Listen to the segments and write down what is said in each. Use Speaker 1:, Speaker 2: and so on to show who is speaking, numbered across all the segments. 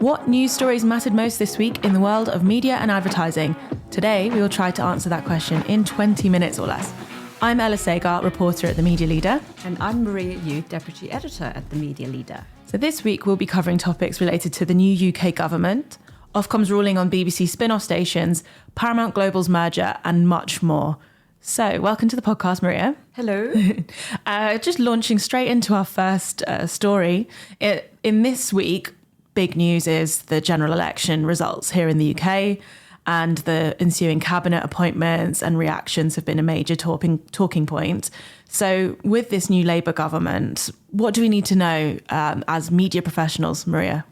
Speaker 1: What news stories mattered most this week in the world of media and advertising? Today, we will try to answer that question in 20 minutes or less. I'm Ella Sagar, reporter at The Media Leader.
Speaker 2: And I'm Maria Yu, deputy editor at The Media Leader.
Speaker 1: So this week, we'll be covering topics related to the new UK government, Ofcom's ruling on BBC spin-off stations, Paramount Global's merger, and much more. So, welcome to the podcast, Maria.
Speaker 2: Hello.
Speaker 1: Just launching straight into our first story. In this week, big news is the general election results here in the UK, and the ensuing cabinet appointments and reactions have been a major talking point. So with this new Labour government, what do we need to know as media professionals, Maria?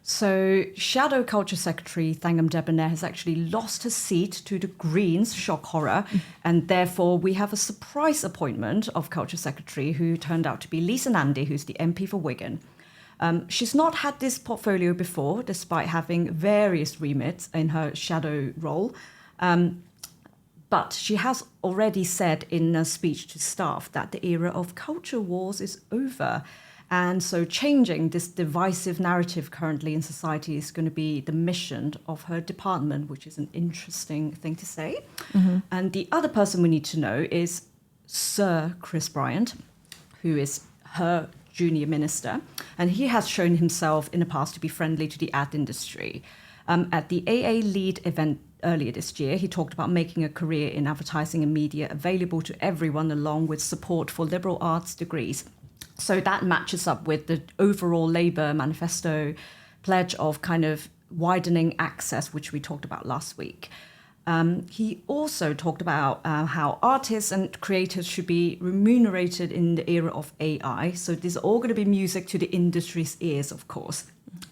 Speaker 2: So Shadow Culture Secretary Thangam Debonair has actually lost her seat to the Greens, shock horror, and therefore we have a surprise appointment of Culture Secretary who turned out to be Lisa Nandy, who's the MP for Wigan. She's not had this portfolio before, despite having various remits in her shadow role. But she has already said in a speech to staff that the era of culture wars is over. And so changing this divisive narrative currently in society is going to be the mission of her department, which is an interesting thing to say. Mm-hmm. And the other person we need to know is Sir Chris Bryant, who is her junior minister, and he has shown himself in the past to be friendly to the ad industry. At the AA Lead event earlier this year, he talked about making a career in advertising and media available to everyone, along with support for liberal arts degrees. So that matches up with the overall Labour manifesto pledge of kind of widening access, which we talked about last week. He also talked about how artists and creators should be remunerated in the era of AI. So this is all going to be music to the industry's ears, of course.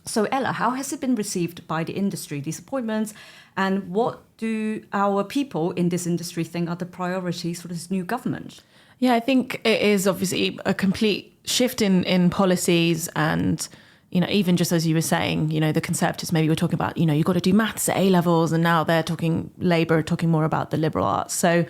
Speaker 2: So Ella, how has it been received by the industry, these appointments? And what do our people in this industry think are the priorities for this new government?
Speaker 1: Yeah, I think it is obviously a complete shift in policies and, you know, even just as you were saying, you know, the Conservatives maybe were talking about, you know, you've got to do maths at A-levels, and now they're talking, Labour talking more about the liberal arts. So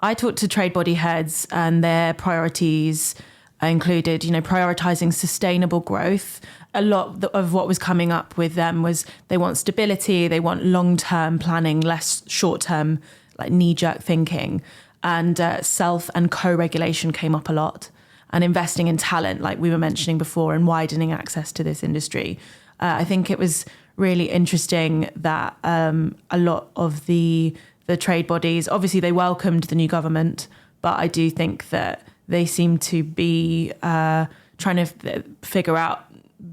Speaker 1: I talked to trade body heads, and their priorities included, you know, prioritising sustainable growth. A lot of what was coming up with them was they want stability, they want long-term planning, less short-term, like knee-jerk thinking. And self and co-regulation came up a lot, and investing in talent, like we were mentioning before, and widening access to this industry. I think it was really interesting that a lot of the trade bodies, obviously they welcomed the new government, but I do think that they seem to be trying to figure out,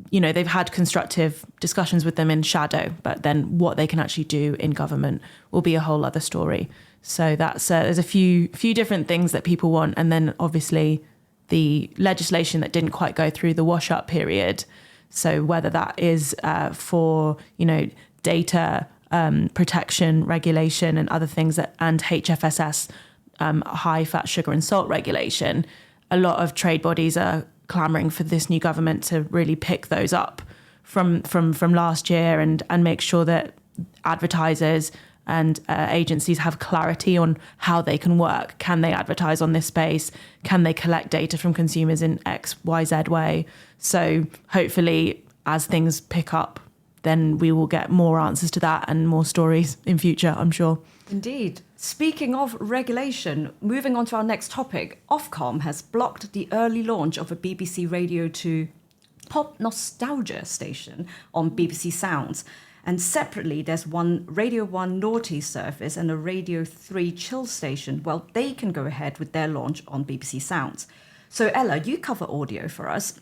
Speaker 1: you know, they've had constructive discussions with them in shadow, but then what they can actually do in government will be a whole other story. So that's there's a few different things that people want, and then obviously the legislation that didn't quite go through the wash-up period. So whether that is for, you know, data protection regulation and other things and HFSS, high fat, sugar and salt regulation, a lot of trade bodies are clamouring for this new government to really pick those up from last year and make sure that advertisers and agencies have clarity on how they can work. Can they advertise on this space? Can they collect data from consumers in X, Y, Z way? So hopefully as things pick up, then we will get more answers to that and more stories in future, I'm sure.
Speaker 2: Indeed. Speaking of regulation, moving on to our next topic, Ofcom has blocked the early launch of a BBC Radio 2 pop nostalgia station on BBC Sounds. And separately, there's one Radio 1 Naughty service and a Radio 3 chill station. Well, they can go ahead with their launch on BBC Sounds. So Ella, you cover audio for us.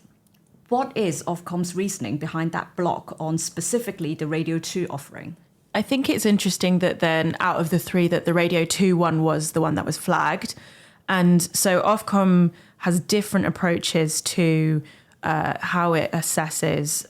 Speaker 2: What is Ofcom's reasoning behind that block on specifically the Radio 2 offering?
Speaker 1: I think it's interesting that then out of the three, that the Radio 2 one was the one that was flagged. And so Ofcom has different approaches to how it assesses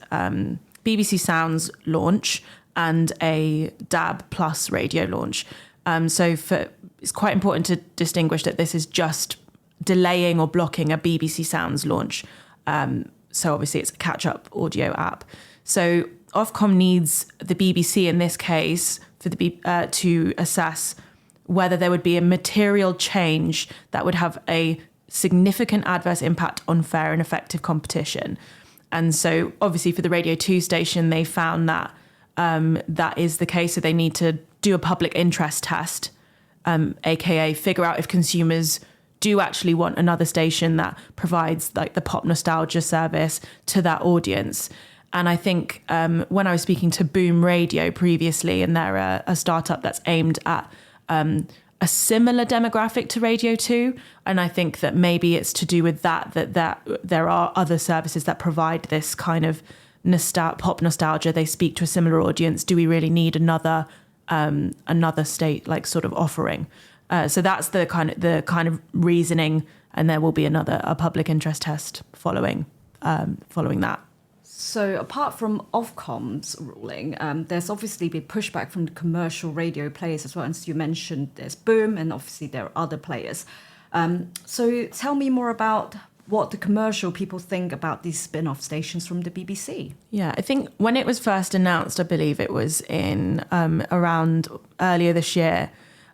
Speaker 1: BBC Sounds launch and a DAB Plus radio launch. It's quite important to distinguish that this is just delaying or blocking a BBC Sounds launch. So obviously it's a catch-up audio app. So Ofcom needs the BBC in this case for to assess whether there would be a material change that would have a significant adverse impact on fair and effective competition. And so obviously for the Radio 2 station, they found that that is the case. So they need to do a public interest test, aka figure out if consumers do actually want another station that provides like the pop nostalgia service to that audience. And I think when I was speaking to Boom Radio previously, and they're a startup that's aimed at a similar demographic to Radio 2, and I think that maybe it's to do with that there are other services that provide this kind of pop nostalgia. They speak to a similar audience. Do we really need another state like sort of offering? So that's the kind of reasoning, and there will be a public interest test following that.
Speaker 2: So apart from Ofcom's ruling, there's obviously been pushback from the commercial radio players as well. As you mentioned, there's Boom, and obviously there are other players. So tell me more about what the commercial people think about these spin-off stations from the BBC.
Speaker 1: Yeah, I think when it was first announced, I believe it was in around earlier this year,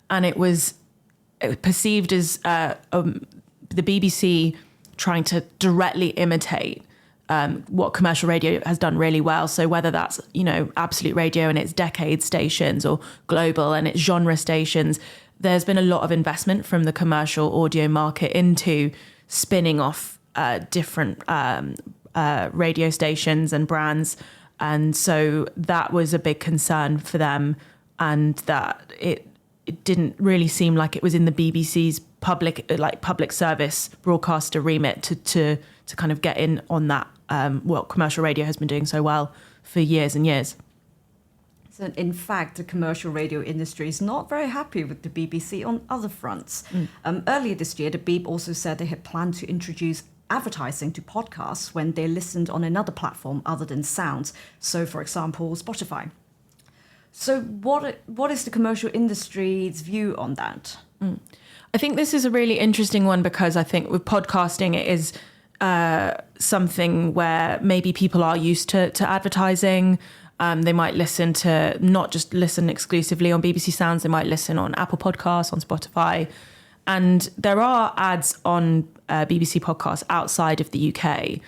Speaker 1: and it was perceived as the BBC trying to directly imitate what commercial radio has done really well. So whether that's, Absolute Radio and its decade stations or Global and its genre stations, there's been a lot of investment from the commercial audio market into spinning off different radio stations and brands. And so that was a big concern for them, and that it didn't really seem like it was in the BBC's public service broadcaster remit to kind of get in on that, what commercial radio has been doing so well for years and years.
Speaker 2: So in fact, the commercial radio industry is not very happy with the BBC on other fronts. Earlier this year, the Beeb also said they had planned to introduce advertising to podcasts when they listened on another platform other than sounds. So, for example, Spotify. So what is the commercial industry's view on that?
Speaker 1: I think this is a really interesting one, because I think with podcasting, it is something where maybe people are used to advertising. They might not just listen exclusively on BBC Sounds, they might listen on Apple Podcasts, on Spotify. And there are ads on BBC podcasts outside of the UK.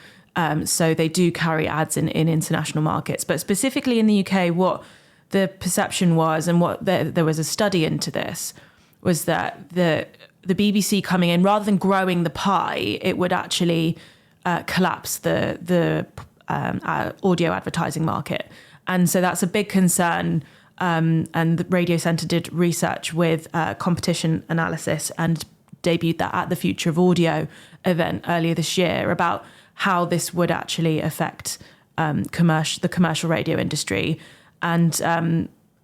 Speaker 1: So they do carry ads in international markets. But specifically in the UK, what the perception was, and what there was a study into this, was that the BBC coming in, rather than growing the pie, it would actually collapse the audio advertising market. And so that's a big concern. And the Radio Centre did research with competition analysis and debuted that at the Future of Audio event earlier this year about how this would actually affect the commercial radio industry. And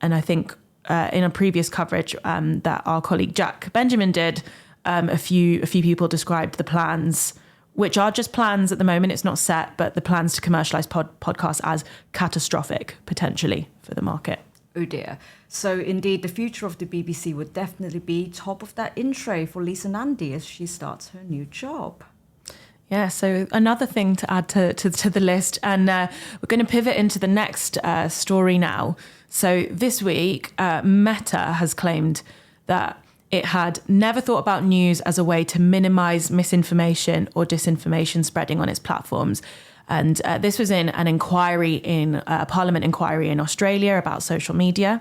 Speaker 1: I think in a previous coverage that our colleague Jack Benjamin did, a few people described the plans, which are just plans at the moment, it's not set, but the plans to commercialise podcasts as catastrophic, potentially, for the market.
Speaker 2: Oh dear. So indeed, the future of the BBC would definitely be top of that in tray for Lisa Nandy as she starts her new job.
Speaker 1: Yeah, so another thing to add to the list, and we're going to pivot into the next story now. So this week, Meta has claimed that it had never thought about news as a way to minimise misinformation or disinformation spreading on its platforms. And this was in an inquiry a Parliament inquiry in Australia about social media,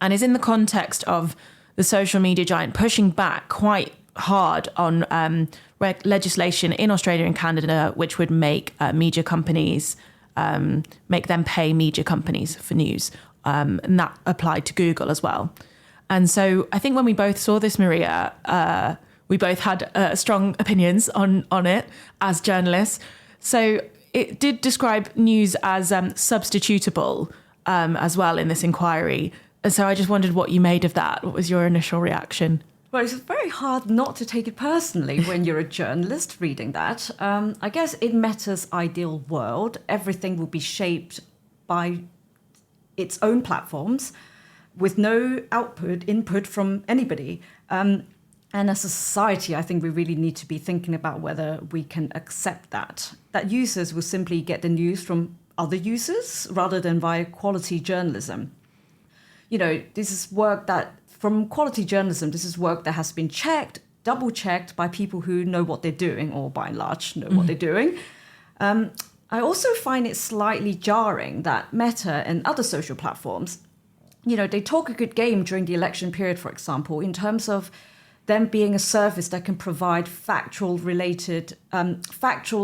Speaker 1: and is in the context of the social media giant pushing back quite hard on legislation in Australia and Canada, which would make media companies, make them pay media companies for news. And that applied to Google as well. And so I think when we both saw this, Maria, we both had strong opinions on it as journalists. So it did describe news as substitutable as well in this inquiry. And so I just wondered what you made of that. What was your initial reaction?
Speaker 2: Well, it's very hard not to take it personally when you're a journalist reading that. I guess in Meta's ideal world, everything will be shaped by its own platforms with no input from anybody. And as a society, I think we really need to be thinking about whether we can accept that users will simply get the news from other users rather than via quality journalism. This is work that, from quality journalism, this is work that has been double-checked by people who know what they're doing, or by and large know what they're doing. I also find it slightly jarring that Meta and other social platforms, they talk a good game during the election period, for example, in terms of them being a service that can provide factual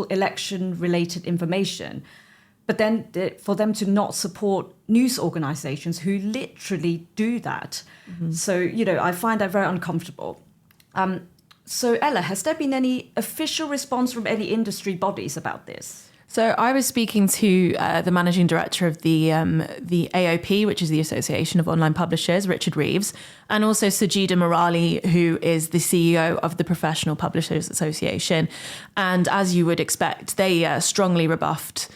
Speaker 2: election-related information. But then for them to not support news organizations who literally do that. Mm-hmm. So, I find that very uncomfortable. So, Ella, has there been any official response from any industry bodies about this?
Speaker 1: So I was speaking to the managing director of the AOP, which is the Association of Online Publishers, Richard Reeves, and also Sajida Murali, who is the CEO of the Professional Publishers Association. And as you would expect, they strongly rebuffed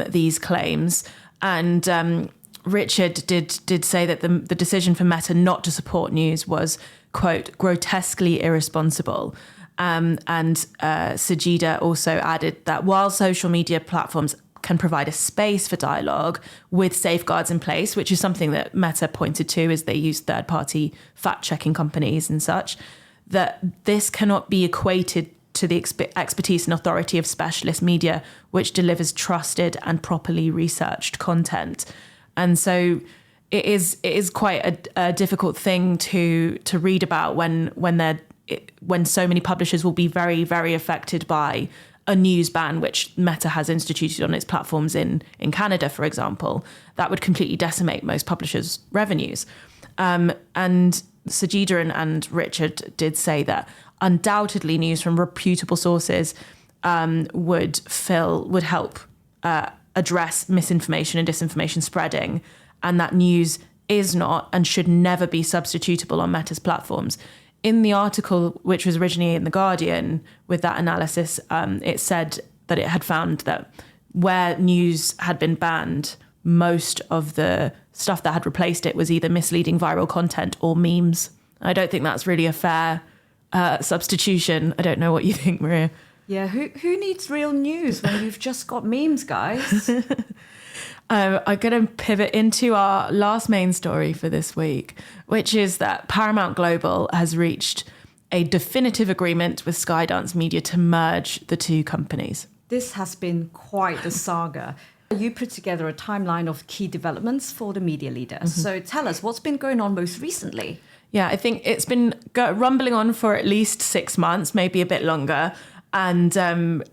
Speaker 1: these claims. And Richard did say that the decision for Meta not to support news was, quote, grotesquely irresponsible. And Sajida also added that while social media platforms can provide a space for dialogue with safeguards in place, which is something that Meta pointed to as they use third-party fact-checking companies and such, that this cannot be equated to the expertise and authority of specialist media, which delivers trusted and properly researched content. And so it is quite a difficult thing to read about when so many publishers will be very, very affected by a news ban, which Meta has instituted on its platforms in Canada, for example. That would completely decimate most publishers' revenues. And Sajida and Richard did say that undoubtedly news from reputable sources would help address misinformation and disinformation spreading, and that news is not and should never be substitutable on Meta's platforms. In the article, which was originally in The Guardian, with that analysis, it said that it had found that where news had been banned, most of the stuff that had replaced it was either misleading viral content or memes. I don't think that's really a fair substitution. I don't know what you think, Maria.
Speaker 2: Yeah, who needs real news when you've just got memes, guys?
Speaker 1: I'm going to pivot into our last main story for this week, which is that Paramount Global has reached a definitive agreement with Skydance Media to merge the two companies.
Speaker 2: This has been quite the saga. You put together a timeline of key developments for the media leader. Mm-hmm. So tell us, what's been going on most recently?
Speaker 1: Yeah, I think it's been rumbling on for at least 6 months, maybe a bit longer. And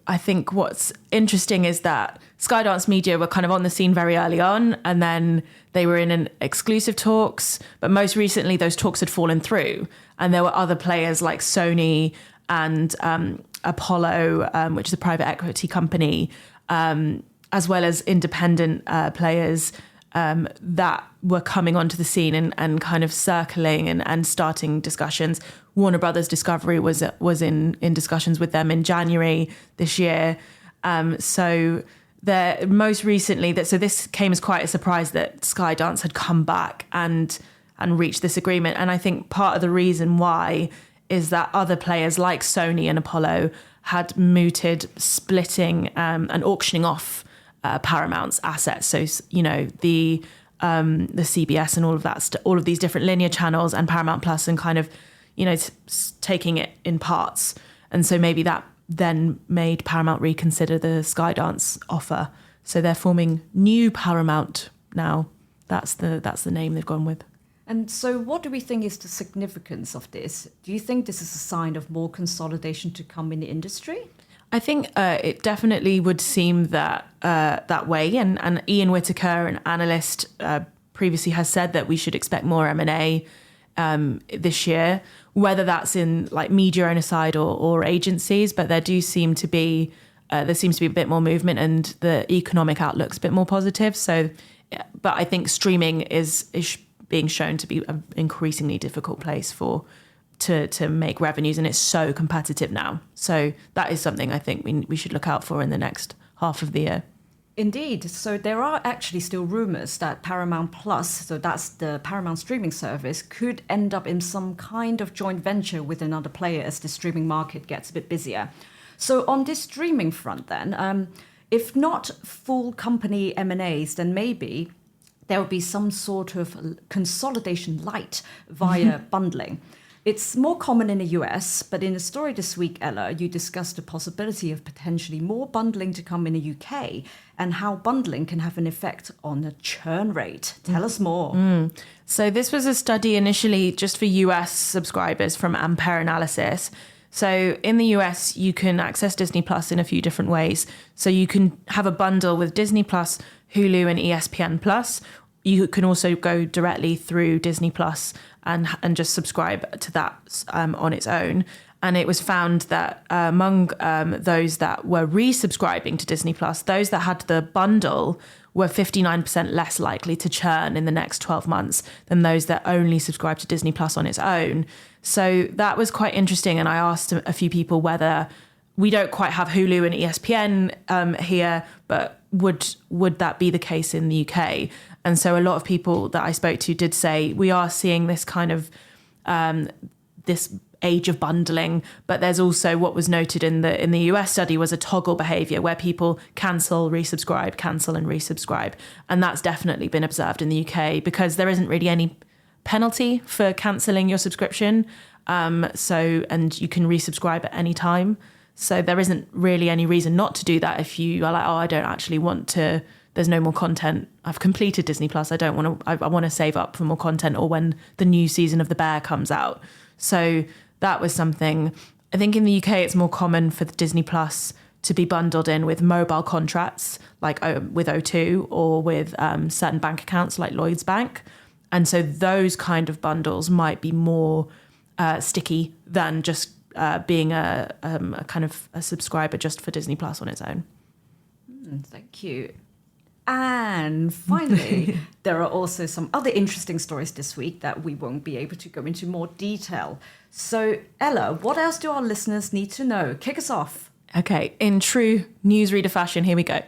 Speaker 1: I think what's interesting is that Skydance Media were kind of on the scene very early on, and then they were in an exclusive talks. But most recently, those talks had fallen through. And there were other players like Sony and Apollo, which is a private equity company, as well as independent players that were coming onto the scene and kind of circling and starting discussions. Warner Brothers Discovery was in discussions with them in January this year. So most recently, so this came as quite a surprise that Skydance had come back and reached this agreement. And I think part of the reason why is that other players like Sony and Apollo had mooted splitting and auctioning off Paramount's assets. So, the CBS and all of that, all of these different linear channels and Paramount Plus, and kind of, taking it in parts. And so maybe that then made Paramount reconsider the Skydance offer. So they're forming New Paramount now. That's the name they've gone with.
Speaker 2: And so what do we think is the significance of this? Do you think this is a sign of more consolidation to come in the industry?
Speaker 1: I think it definitely would seem that way. And Ian Whitaker, an analyst, previously has said that we should expect more M&A this year, whether that's in like media owner side or agencies. But there seems to be a bit more movement, and the economic outlook's a bit more positive. So, but I think streaming is being shown to be an increasingly difficult place to make revenues, and it's so competitive now. So that is something I think we should look out for in the next half of the year.
Speaker 2: Indeed. So there are actually still rumors that Paramount Plus, so that's the Paramount streaming service, could end up in some kind of joint venture with another player as the streaming market gets a bit busier. So on this streaming front then, if not full company M&As, then maybe there will be some sort of consolidation lite via bundling. It's more common in the US, but in a story this week, Ella, you discussed the possibility of potentially more bundling to come in the UK and how bundling can have an effect on the churn rate. Tell us more.
Speaker 1: So this was a study initially just for US subscribers from Ampere Analysis. So in the US, you can access Disney Plus in a few different ways. So you can have a bundle with Disney Plus, Hulu and ESPN Plus. You can also go directly through Disney Plus and just subscribe to that on its own. And it was found that among those that were resubscribing to Disney Plus, those that had the bundle were 59% less likely to churn in the next 12 months than those that only subscribe to Disney Plus on its own. So that was quite interesting. And I asked a few people whether we don't quite have Hulu and ESPN here, but would that be the case in the UK? And so a lot of people that I spoke to did say we are seeing this kind of this age of bundling, but there's also what was noted in the US study was a toggle behavior where people cancel and resubscribe. And that's definitely been observed in the UK because there isn't really any penalty for cancelling your subscription. And you can resubscribe at any time. So there isn't really any reason not to do that if you are like, oh, I don't actually want to, there's no more content. I've completed Disney Plus. I want to save up for more content or when the new season of The Bear comes out. So that was something. I think in the UK, it's more common for the Disney Plus to be bundled in with mobile contracts like with O2 or with certain bank accounts like Lloyds Bank. And so those kind of bundles might be more sticky than just being a kind of a subscriber just for Disney Plus on its own.
Speaker 2: Thank you. And finally, there are also some other interesting stories this week that we won't be able to go into more detail. So, Ella, what else do our listeners need to know? Kick us off.
Speaker 1: Okay, in true newsreader fashion, here we go.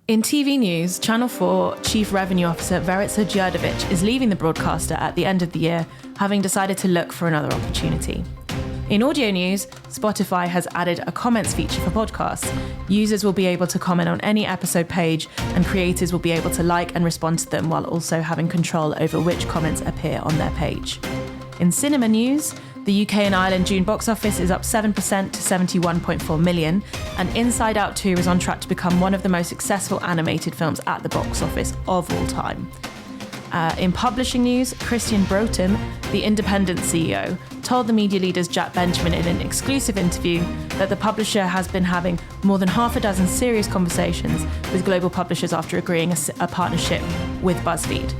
Speaker 1: In TV news, Channel 4 Chief Revenue Officer Verica Djurdjevic is leaving the broadcaster at the end of the year, having decided to look for another opportunity. In audio news, Spotify has added a comments feature for podcasts. Users will be able to comment on any episode page, and creators will be able to like and respond to them while also having control over which comments appear on their page. In cinema news, the UK and Ireland June box office is up 7% to 71.4 million, and Inside Out 2 is on track to become one of the most successful animated films at the box office of all time. In publishing news, Christian Broughton, the Independent CEO, told the media leader's Jack Benjamin in an exclusive interview that the publisher has been having more than half a dozen serious conversations with global publishers after agreeing a partnership with BuzzFeed.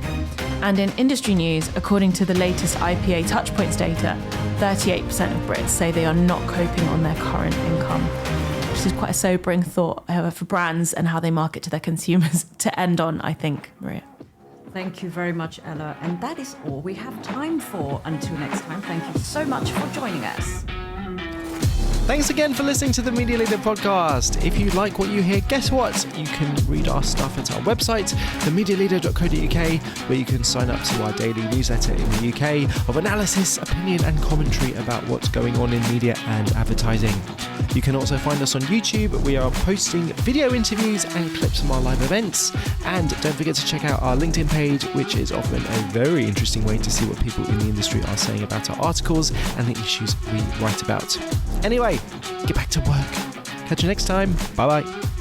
Speaker 1: And in industry news, according to the latest IPA TouchPoints data, 38% of Brits say they are not coping on their current income, which is quite a sobering thought for brands and how they market to their consumers to end on, I think, Maria.
Speaker 2: Thank you very much, Ella. And that is all we have time for. Until next time, thank you so much for joining us.
Speaker 3: Thanks again for listening to the Media Leader podcast. If you like what you hear, guess what? You can read our stuff at our website, themedialeader.co.uk, where you can sign up to our daily newsletter in the UK of analysis, opinion and commentary about what's going on in media and advertising. You can also find us on YouTube. We are posting video interviews and clips from our live events. And don't forget to check out our LinkedIn page, which is often a very interesting way to see what people in the industry are saying about our articles and the issues we write about. Anyway, get back to work. Catch you next time. Bye-bye.